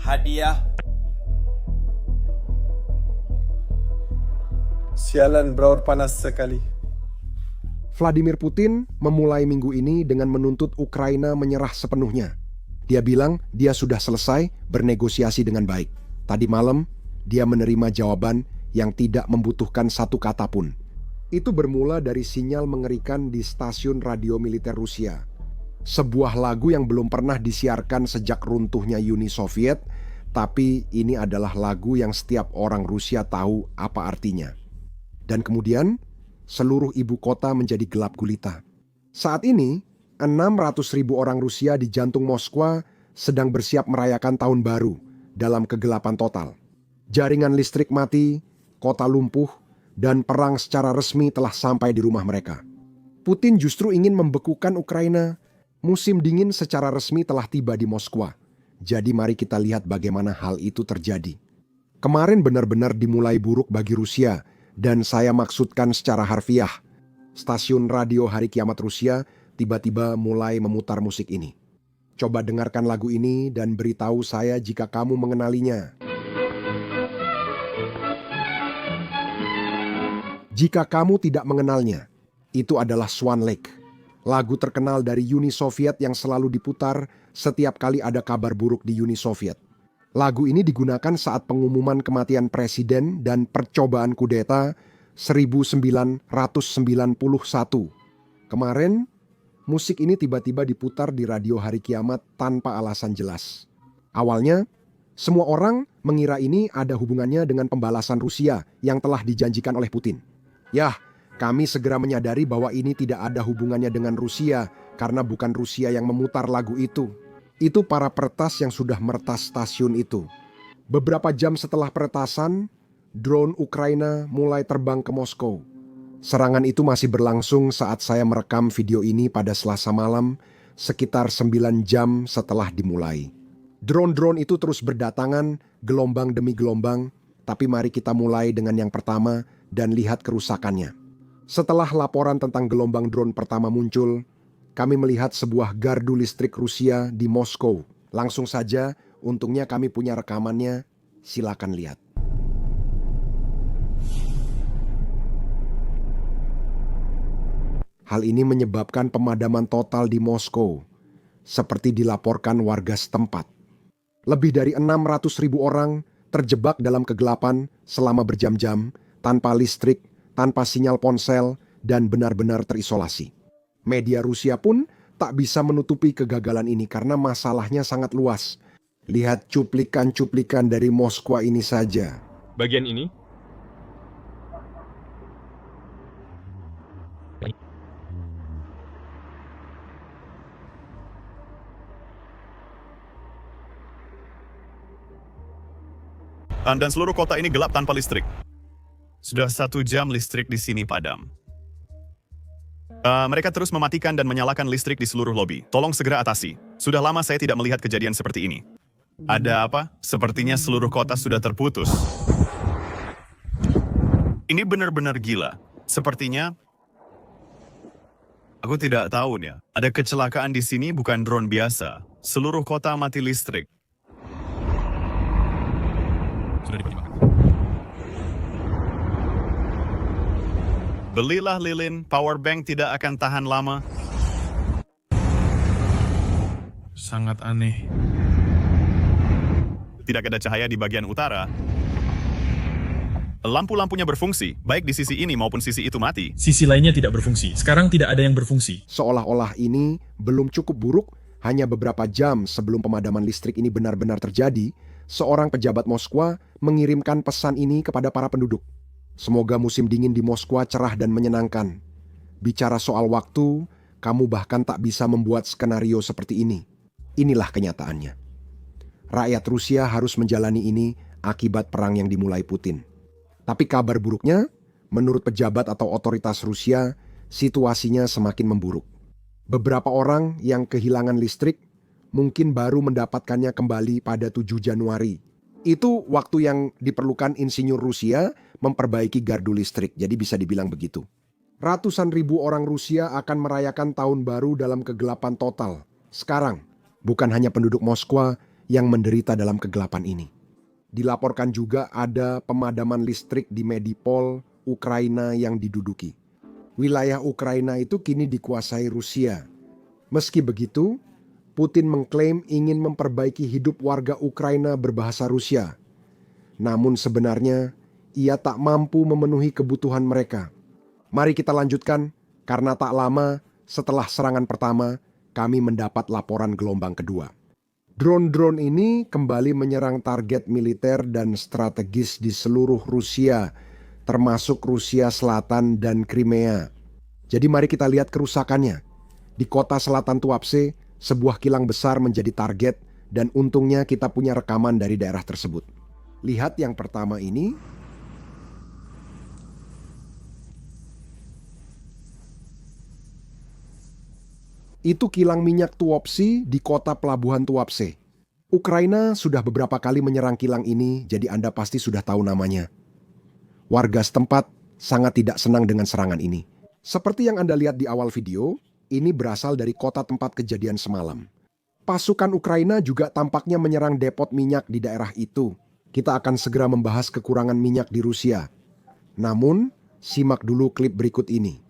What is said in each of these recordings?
hadiah. Sialan bro, panas sekali. Vladimir Putin memulai minggu ini dengan menuntut Ukraina menyerah sepenuhnya. Dia bilang dia sudah selesai bernegosiasi dengan baik. Tadi malam, dia menerima jawaban yang tidak membutuhkan satu kata pun. Itu bermula dari sinyal mengerikan di stasiun radio militer Rusia. Sebuah lagu yang belum pernah disiarkan sejak runtuhnya Uni Soviet, tapi ini adalah lagu yang setiap orang Rusia tahu apa artinya. Dan kemudian, seluruh ibu kota menjadi gelap gulita. Saat ini, 600.000 orang Rusia di jantung Moskwa sedang bersiap merayakan tahun baru dalam kegelapan total. Jaringan listrik mati, kota lumpuh, dan perang secara resmi telah sampai di rumah mereka. Putin justru ingin membekukan Ukraina. Musim dingin secara resmi telah tiba di Moskwa. Jadi mari kita lihat bagaimana hal itu terjadi. Kemarin benar-benar dimulai buruk bagi Rusia, dan saya maksudkan secara harfiah. Stasiun radio Hari Kiamat Rusia tiba-tiba mulai memutar musik ini. Coba dengarkan lagu ini dan beritahu saya jika kamu mengenalinya. Jika kamu tidak mengenalnya, itu adalah Swan Lake. Lagu terkenal dari Uni Soviet yang selalu diputar setiap kali ada kabar buruk di Uni Soviet. Lagu ini digunakan saat pengumuman kematian presiden dan percobaan kudeta 1991. Kemarin, musik ini tiba-tiba diputar di radio Hari Kiamat tanpa alasan jelas. Awalnya, semua orang mengira ini ada hubungannya dengan pembalasan Rusia yang telah dijanjikan oleh Putin. Yah, kami segera menyadari bahwa ini tidak ada hubungannya dengan Rusia karena bukan Rusia yang memutar lagu itu. Itu para peretas yang sudah meretas stasiun itu. Beberapa jam setelah peretasan, drone Ukraina mulai terbang ke Moskow. Serangan itu masih berlangsung saat saya merekam video ini pada Selasa malam, sekitar 9 jam setelah dimulai. Drone-drone itu terus berdatangan, gelombang demi gelombang, tapi mari kita mulai dengan yang pertama dan lihat kerusakannya. Setelah laporan tentang gelombang drone pertama muncul, kami melihat sebuah gardu listrik Rusia di Moskow. Langsung saja, untungnya kami punya rekamannya. Silakan lihat. Hal ini menyebabkan pemadaman total di Moskow, seperti dilaporkan warga setempat. Lebih dari 600.000 orang terjebak dalam kegelapan selama berjam-jam, tanpa listrik, tanpa sinyal ponsel, dan benar-benar terisolasi. Media Rusia pun tak bisa menutupi kegagalan ini karena masalahnya sangat luas. Lihat cuplikan-cuplikan dari Moskwa ini saja. Bagian ini? Dan seluruh kota ini gelap tanpa listrik. Sudah 1 jam listrik di sini padam. Mereka terus mematikan dan menyalakan listrik di seluruh lobi. Tolong segera atasi. Sudah lama saya tidak melihat kejadian seperti ini. Ada apa? Sepertinya seluruh kota sudah terputus. Ini benar-benar gila. Sepertinya... Aku tidak tahu ya. Ada kecelakaan di sini bukan drone biasa. Seluruh kota mati listrik. Sudah dipertimbangkan. Belilah lilin, power bank tidak akan tahan lama. Sangat aneh. Tidak ada cahaya di bagian utara. Lampu-lampunya berfungsi, baik di sisi ini maupun sisi itu mati. Sisi lainnya tidak berfungsi. Sekarang tidak ada yang berfungsi. Seolah-olah ini belum cukup buruk, hanya beberapa jam sebelum pemadaman listrik ini benar-benar terjadi, seorang pejabat Moskwa mengirimkan pesan ini kepada para penduduk. Semoga musim dingin di Moskwa cerah dan menyenangkan. Bicara soal waktu, kamu bahkan tak bisa membuat skenario seperti ini. Inilah kenyataannya. Rakyat Rusia harus menjalani ini akibat perang yang dimulai Putin. Tapi kabar buruknya, menurut pejabat atau otoritas Rusia, situasinya semakin memburuk. Beberapa orang yang kehilangan listrik mungkin baru mendapatkannya kembali pada 7 Januari. Itu waktu yang diperlukan insinyur Rusia memperbaiki gardu listrik, jadi bisa dibilang begitu. Ratusan ribu orang Rusia akan merayakan tahun baru dalam kegelapan total. Sekarang, bukan hanya penduduk Moskwa yang menderita dalam kegelapan ini. Dilaporkan juga ada pemadaman listrik di Medipol, Ukraina yang diduduki. Wilayah Ukraina itu kini dikuasai Rusia. Meski begitu, Putin mengklaim ingin memperbaiki hidup warga Ukraina berbahasa Rusia. Namun sebenarnya, ia tak mampu memenuhi kebutuhan mereka. Mari kita lanjutkan, karena tak lama setelah serangan pertama, kami mendapat laporan gelombang kedua. Drone-drone ini kembali menyerang target militer dan strategis di seluruh Rusia, termasuk Rusia Selatan dan Crimea. Jadi mari kita lihat kerusakannya. Di kota selatan Tuapse, sebuah kilang besar menjadi target dan untungnya kita punya rekaman dari daerah tersebut. Lihat yang pertama ini. Itu kilang minyak Tuapse di kota pelabuhan Tuapse. Ukraina sudah beberapa kali menyerang kilang ini, jadi Anda pasti sudah tahu namanya. Warga setempat sangat tidak senang dengan serangan ini. Seperti yang Anda lihat di awal video, ini berasal dari kota tempat kejadian semalam. Pasukan Ukraina juga tampaknya menyerang depot minyak di daerah itu. Kita akan segera membahas kekurangan minyak di Rusia. Namun, simak dulu klip berikut ini.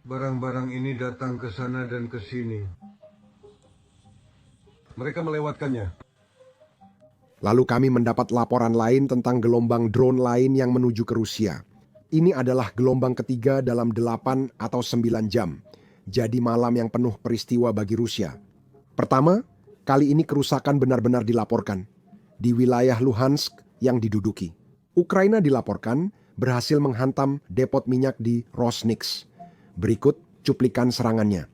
Barang-barang ini datang ke sana dan ke sini. Mereka melewatkannya. Lalu kami mendapat laporan lain tentang gelombang drone lain yang menuju ke Rusia. Ini adalah gelombang ketiga dalam 8 atau 9 jam. Jadi malam yang penuh peristiwa bagi Rusia. Pertama, kali ini kerusakan benar-benar dilaporkan. Di wilayah Luhansk yang diduduki. Ukraina dilaporkan berhasil menghantam depot minyak di Rosneft. Berikut cuplikan serangannya.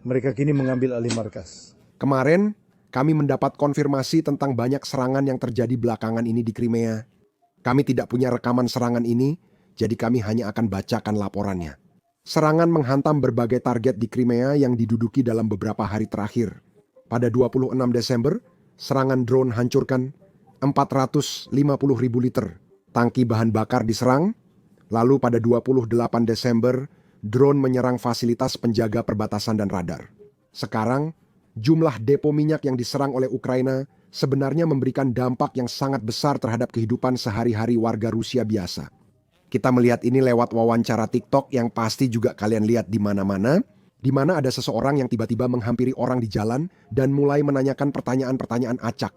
Mereka kini mengambil alih markas. Kemarin, kami mendapat konfirmasi tentang banyak serangan yang terjadi belakangan ini di Crimea. Kami tidak punya rekaman serangan ini, jadi kami hanya akan bacakan laporannya. Serangan menghantam berbagai target di Crimea yang diduduki dalam beberapa hari terakhir. Pada 26 Desember, serangan drone hancurkan 450.000 liter. Tangki bahan bakar diserang. Lalu pada 28 Desember, drone menyerang fasilitas penjaga perbatasan dan radar. Sekarang, jumlah depo minyak yang diserang oleh Ukraina sebenarnya memberikan dampak yang sangat besar terhadap kehidupan sehari-hari warga Rusia biasa. Kita melihat ini lewat wawancara TikTok yang pasti juga kalian lihat di mana-mana, di mana ada seseorang yang tiba-tiba menghampiri orang di jalan dan mulai menanyakan pertanyaan-pertanyaan acak.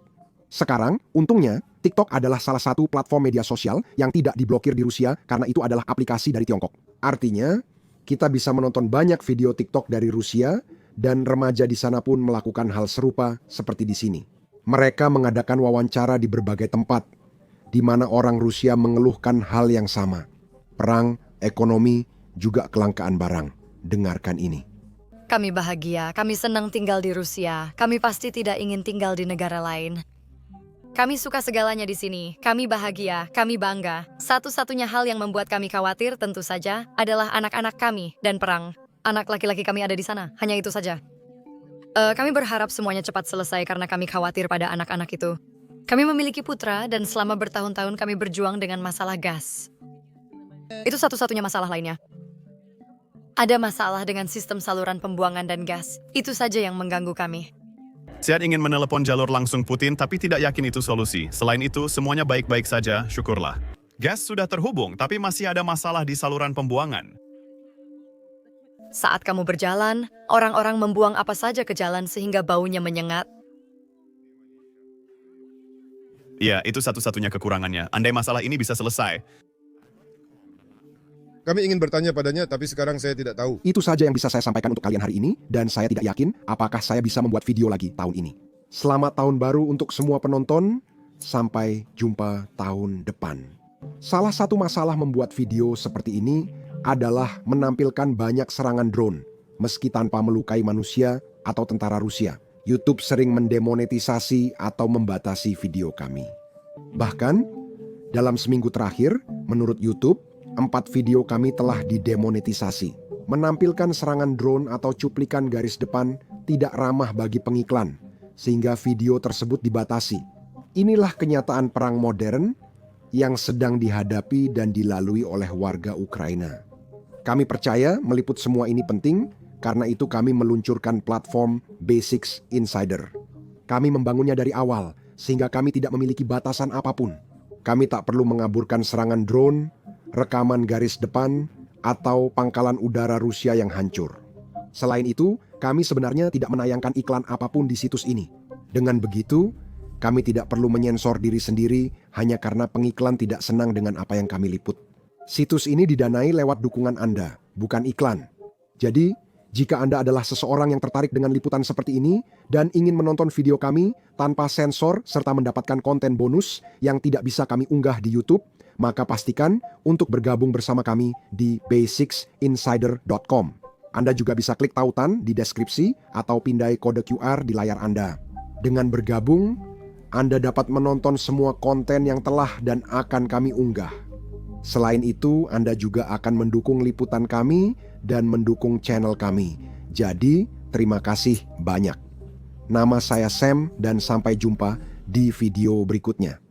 Sekarang, untungnya, TikTok adalah salah satu platform media sosial yang tidak diblokir di Rusia karena itu adalah aplikasi dari Tiongkok. Artinya, kita bisa menonton banyak video TikTok dari Rusia dan remaja di sana pun melakukan hal serupa seperti di sini. Mereka mengadakan wawancara di berbagai tempat, di mana orang Rusia mengeluhkan hal yang sama. Perang, ekonomi, juga kelangkaan barang. Dengarkan ini. Kami bahagia, kami senang tinggal di Rusia. Kami pasti tidak ingin tinggal di negara lain. Kami suka segalanya di sini. Kami bahagia, kami bangga. Satu-satunya hal yang membuat kami khawatir tentu saja adalah anak-anak kami dan perang. Anak laki-laki kami ada di sana, hanya itu saja. Kami berharap semuanya cepat selesai karena kami khawatir pada anak-anak itu. Kami memiliki putra dan selama bertahun-tahun kami berjuang dengan masalah gas. Itu satu-satunya masalah lainnya. Ada masalah dengan sistem saluran pembuangan dan gas. Itu saja yang mengganggu kami. Saya ingin menelepon jalur langsung Putin, tapi tidak yakin itu solusi. Selain itu, semuanya baik-baik saja, syukurlah. Gas sudah terhubung, tapi masih ada masalah di saluran pembuangan. Saat kamu berjalan, orang-orang membuang apa saja ke jalan sehingga baunya menyengat. Ya, itu satu-satunya kekurangannya. Andai masalah ini bisa selesai. Kami ingin bertanya padanya, tapi sekarang saya tidak tahu. Itu saja yang bisa saya sampaikan untuk kalian hari ini, dan saya tidak yakin apakah saya bisa membuat video lagi tahun ini. Selamat tahun baru untuk semua penonton, sampai jumpa tahun depan. Salah satu masalah membuat video seperti ini adalah menampilkan banyak serangan drone, meski tanpa melukai manusia atau tentara Rusia. YouTube sering mendemonetisasi atau membatasi video kami. Bahkan, dalam seminggu terakhir, menurut YouTube, 4 video kami telah didemonetisasi. Menampilkan serangan drone atau cuplikan garis depan tidak ramah bagi pengiklan, sehingga video tersebut dibatasi. Inilah kenyataan perang modern yang sedang dihadapi dan dilalui oleh warga Ukraina. Kami percaya meliput semua ini penting, karena itu kami meluncurkan platform Basics Insider. Kami membangunnya dari awal, sehingga kami tidak memiliki batasan apapun. Kami tak perlu mengaburkan serangan drone, rekaman garis depan, atau pangkalan udara Rusia yang hancur. Selain itu, kami sebenarnya tidak menayangkan iklan apapun di situs ini. Dengan begitu, kami tidak perlu menyensor diri sendiri hanya karena pengiklan tidak senang dengan apa yang kami liput. Situs ini didanai lewat dukungan Anda, bukan iklan. Jadi, jika Anda adalah seseorang yang tertarik dengan liputan seperti ini dan ingin menonton video kami tanpa sensor serta mendapatkan konten bonus yang tidak bisa kami unggah di YouTube, maka pastikan untuk bergabung bersama kami di basicsinsider.com. Anda juga bisa klik tautan di deskripsi atau pindai kode QR di layar Anda. Dengan bergabung, Anda dapat menonton semua konten yang telah dan akan kami unggah. Selain itu, Anda juga akan mendukung liputan kami dan mendukung channel kami. Jadi, terima kasih banyak. Nama saya Sam dan sampai jumpa di video berikutnya.